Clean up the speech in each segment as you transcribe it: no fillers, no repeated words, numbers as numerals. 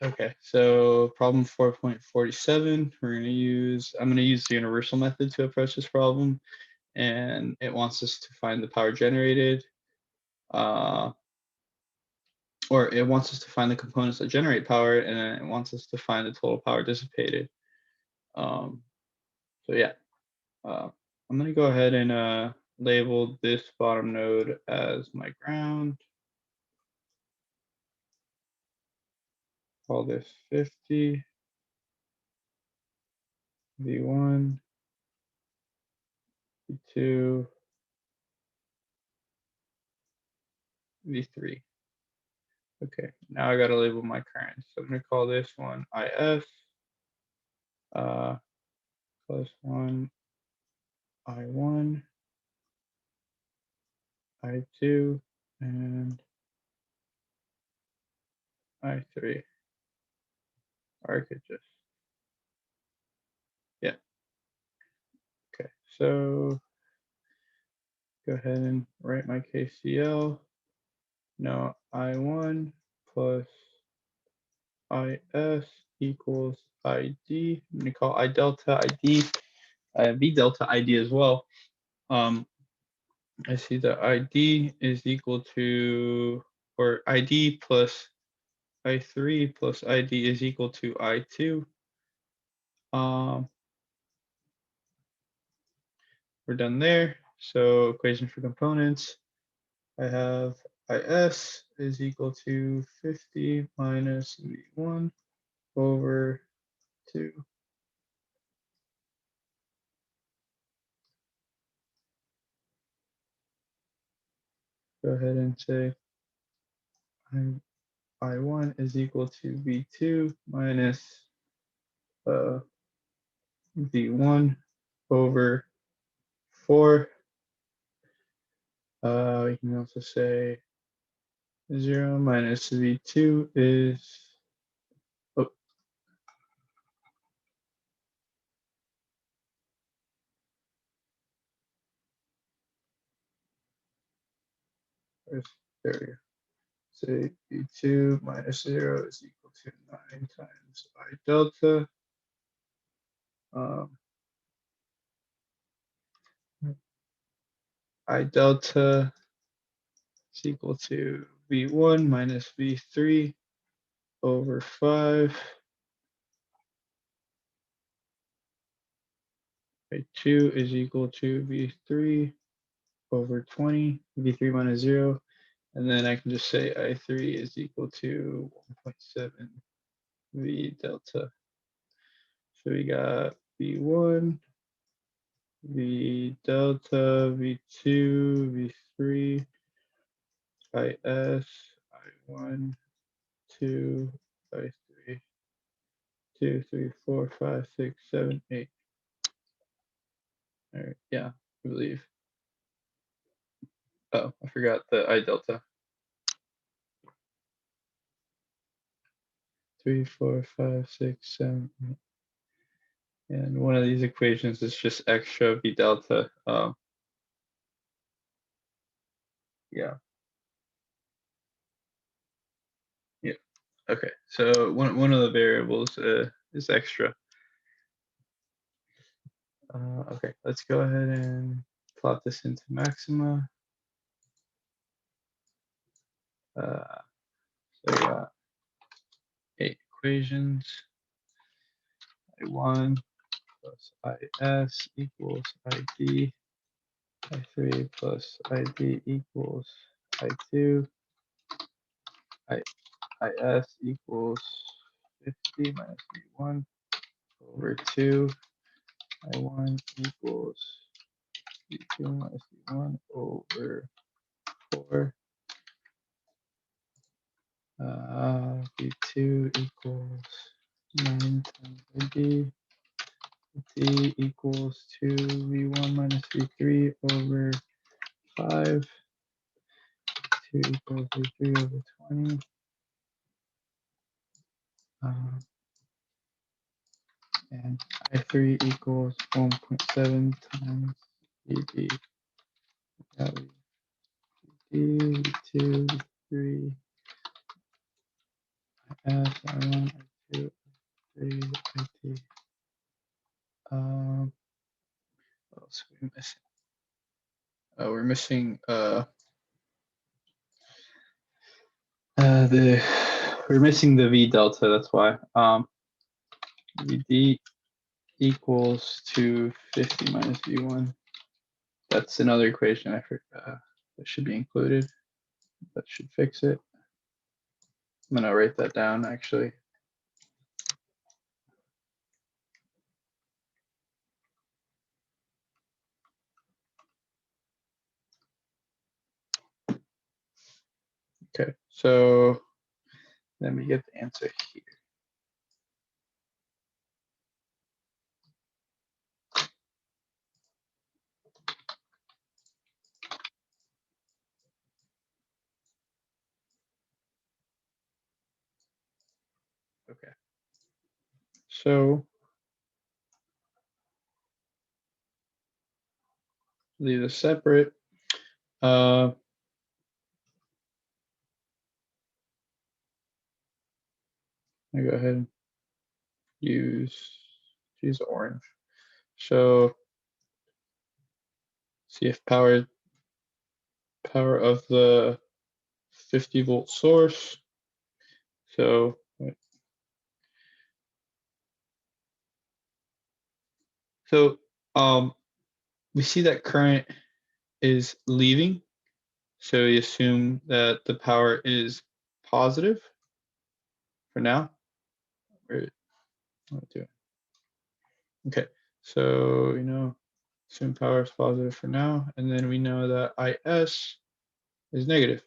Okay, so problem 4.47, I'm gonna use the universal method to approach this problem, and it wants us to find the power generated, uh, or it wants us to find the components that generate power, and then it wants us to find the total power dissipated. Um, so yeah, I'm gonna go ahead and label this bottom node as my ground. Call this 50, V1, V2, V3. Okay, now I gotta label my current. So I'm gonna call this one IF, plus one I1, I2, and I3. Or I could just, yeah. Okay, so go ahead and write my KCL. Now I1 plus IS equals ID. I'm gonna call I delta ID, V delta ID as well. I see that ID is equal to, or ID plus I3 plus ID is equal to I2. We're done there. So equation for components, I have IS is equal to 50 minus V1 over 2. Go ahead and say I1 is equal to V2 minus V1 over 4. We can also say 0 minus V2 is, oh, there we go. Say V2 minus 0 is equal to 9 times I delta. I delta is equal to V1 minus V3 over 5. I2 is equal to V3 over 20, V3 minus 0. And then I can just say I3 is equal to 1.7 V delta. So we got V1, V delta, V2, V3, IS, I1, 2, I3, 2, 3, 4, 5, 6, 7, 8. All right, yeah, I believe. Oh, I forgot the I delta. 3, 4, 5, 6, 7, 8. And one of these equations is just extra V delta. Yeah. Yeah. Okay. So one of the variables is extra. Okay. Let's go ahead and plot this into maxima. So we got 8 equations. I1 plus IS equals ID. I3 plus ID equals I2. IS equals 50 minus V1 over 2. I1 equals V2 minus V1 over 4. V2 equals 9 times ID. D equals 2 V1 minus V3 over 5. 2 equals V3 over 20. And I3 equals 1.7 times VD. V2, V3, as I1, I2, I3, I3. What else are we missing? We're missing we're missing the V delta. That's why VD equals to 50 minus V1. That's another equation I forgot that should be included. That should fix it. I'm gonna write that down actually. Okay, so then we get the answer here. Okay, so leave this separate. I go ahead and use orange. So see if power of the 50-volt source. So we see that current is leaving. So we assume that the power is positive for now. Okay, so assume power is positive for now, and then we know that IS is negative.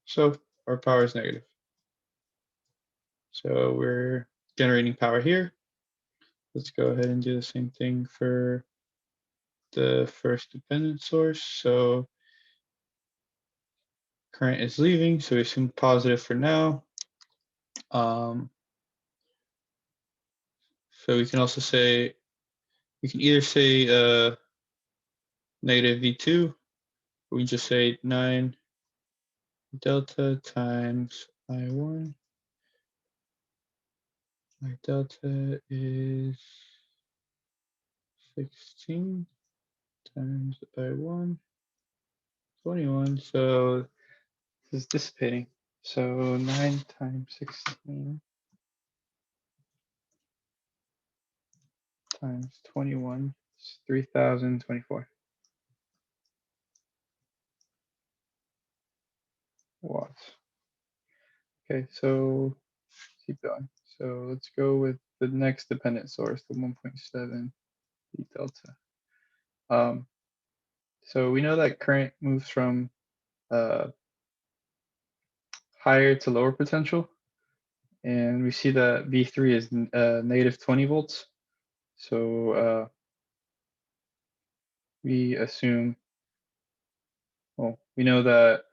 So our power is negative. So we're generating power here. Let's go ahead and do the same thing for the first dependent source. So current is leaving, so we assume positive for now. So we can also say, we can either say negative V2, or we just say 9 delta times I1. My delta is 16 times I1, 21. So this is dissipating. So 9 times 16 times 21 is 3,024 watts. Okay, so keep going. So let's go with the next dependent source, the 1.7 V delta. So we know that current moves from higher to lower potential, and we see that V3 is negative 20 volts. So we assume, well, we know that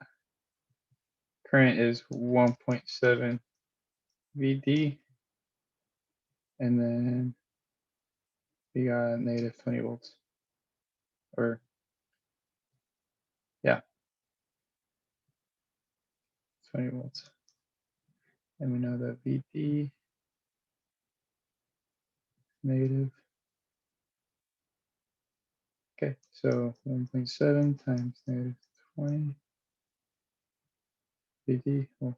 current is 1.7 VD, and then we got negative 20 volts, or yeah, 20 volts. And we know that VD negative. Okay, so 1.7 times negative 20 VD, well,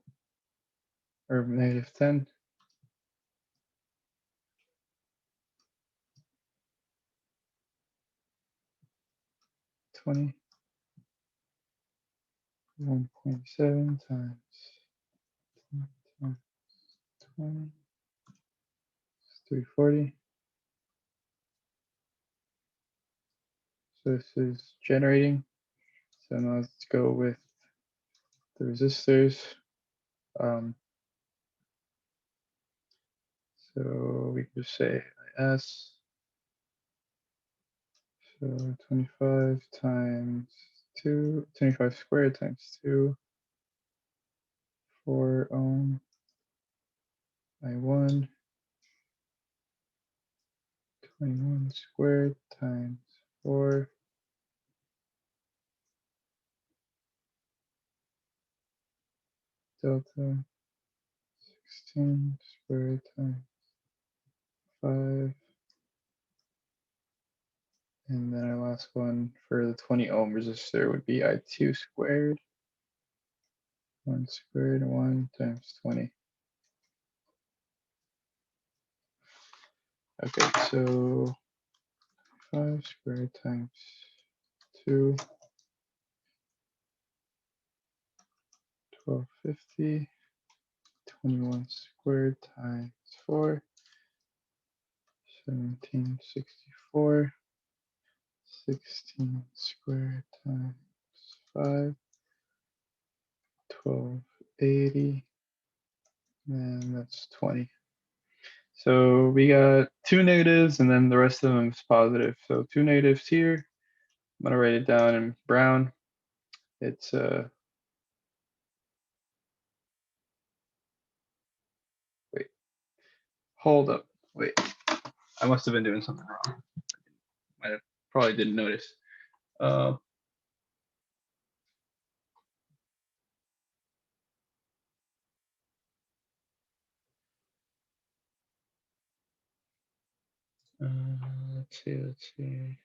or negative 10. 20, 1.7 times 20, 340. So this is generating. So now let's go with the resistors. So we could say IS. So 25 times 2, 25 squared times 2, 4 ohm, I1, 21 squared times 4, delta 16 squared times 5. And then our last one for the 20 ohm resistor would be I2 squared. 1 squared 1 times 20. Okay, so 5 squared times 2, 1250. 21 squared times 4, 1764. 16 squared times 5, 1280. And that's 20. So we got 2 negatives and then the rest of them is positive. So 2 negatives here. I'm gonna write it down in brown. It's wait, hold up, wait. I must have been doing something wrong. I probably didn't notice. Let's see.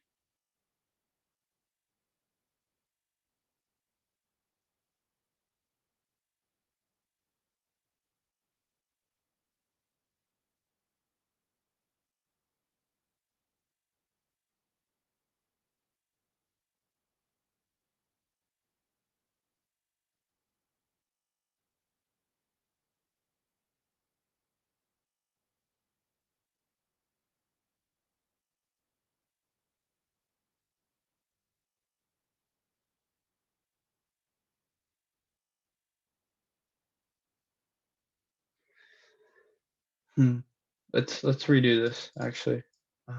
Let's redo this actually. I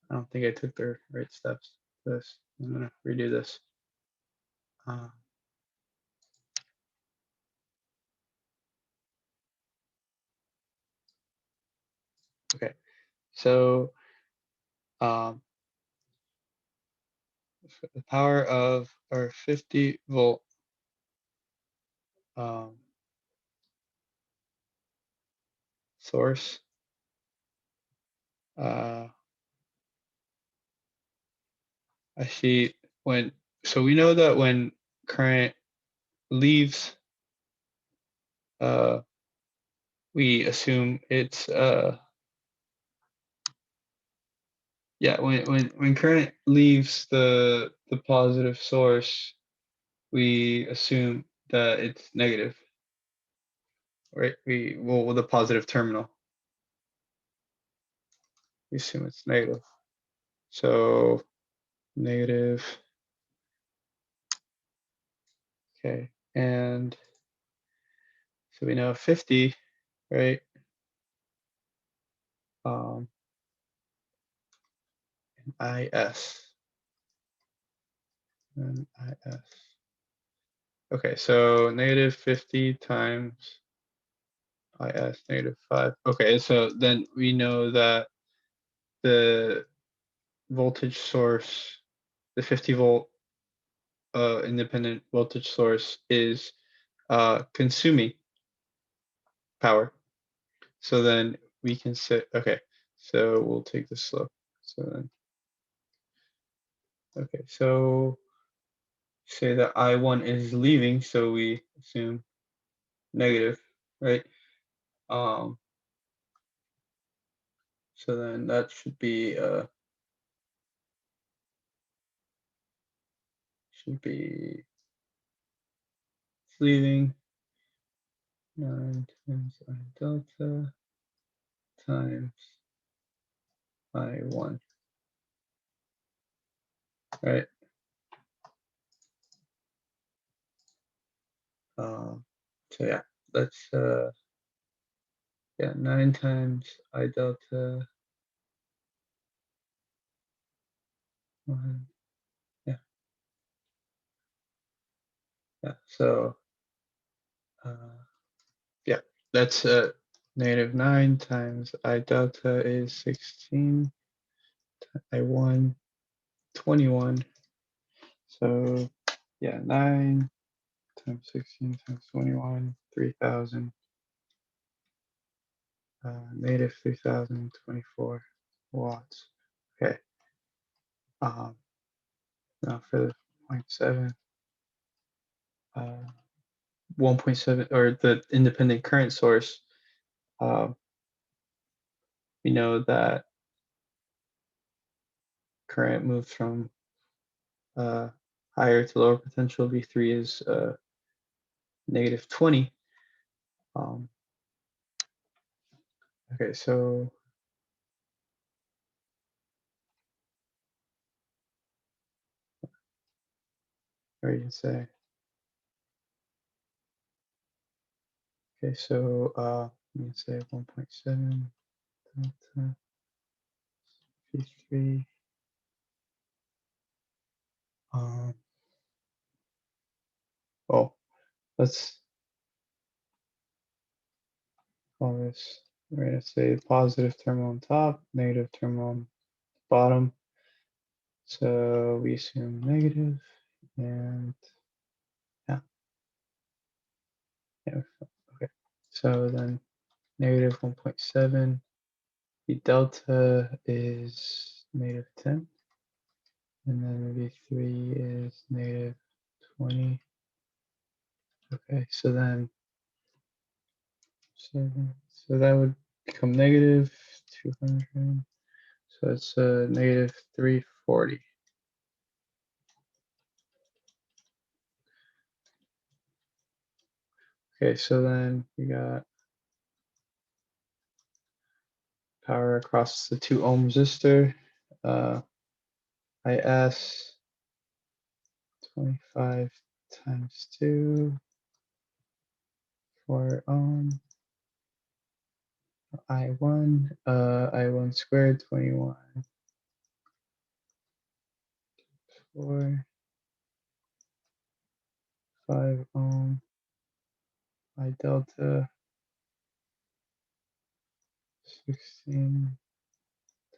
don't think I took the right steps for this. I'm gonna redo this. Okay, so the power of our 50 volt source. I see so we know that when current leaves, we assume it's yeah, when current leaves the positive source, we assume that it's negative, right? With the positive terminal, we assume it's negative. So negative. Okay, and so we know 50, right? IS. And IS. Okay, so negative 50 times IS negative 5. Okay, so then we know that the voltage source, the 50 volt independent voltage source is consuming power. So then we can say, okay, so we'll take the slope. So then, okay, so say that I1 is leaving, so we assume negative, right? So then that should be leaving 9 times I delta times I1, right? So yeah, that's 9 times I delta 1. Yeah. So yeah, that's negative 9 times I delta is 16. I1 21. So yeah, 9 times 16 times 21, 3,000. Negative 3,024 watts. Okay. Now for the 0.7, 1.7, or the independent current source, we know that current moves from higher to lower potential. V3 is negative 20. Okay, so what do you say? Okay, so let me say 1.7 delta V3. Oh, let's call this, we're going to say positive terminal on top, negative terminal on bottom. So we assume negative, and yeah. Okay. So then negative 1.7, the delta is negative 10, and then V3 is negative 20. Okay, so then so that would become negative 200. So it's negative 340. Okay, so then we got power across the 2 ohm resistor. IS 25 times 2, 4 ohm. I1 squared 21, 4, 5 ohm. I delta 16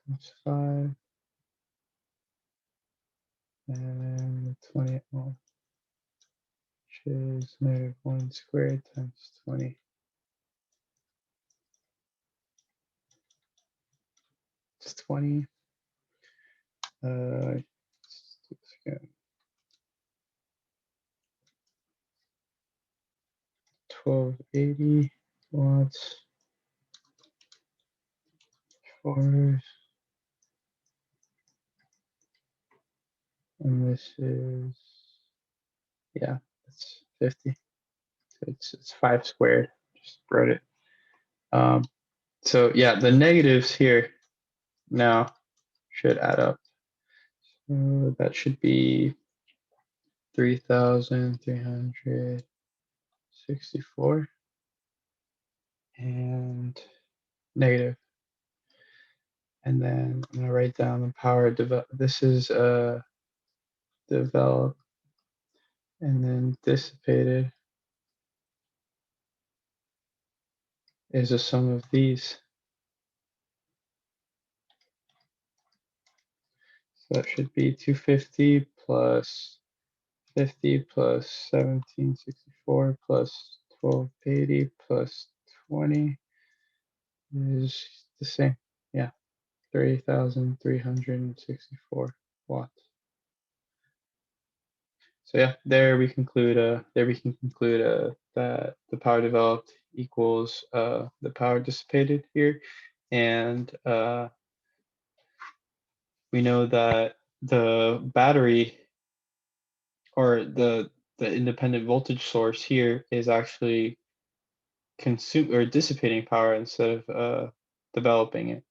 times 5, and 20 ohm, which is negative 1 squared times 20. It's 20. Let's do this again. 1280 watts. 4, and this is, yeah, it's 50. So it's 5 squared. Just wrote it. So yeah, the negatives here now should add up. So that should be 3,364 and negative. And then I'm gonna write down the power develop. This is developed and then dissipated is a sum of these. So that should be 250 plus 50 plus 1764 plus 1280 plus 20 is the same. Yeah, 30,364 watts. So yeah, there we can conclude that the power developed equals the power dissipated here, and we know that the battery, or the independent voltage source here, is actually dissipating power instead of developing it.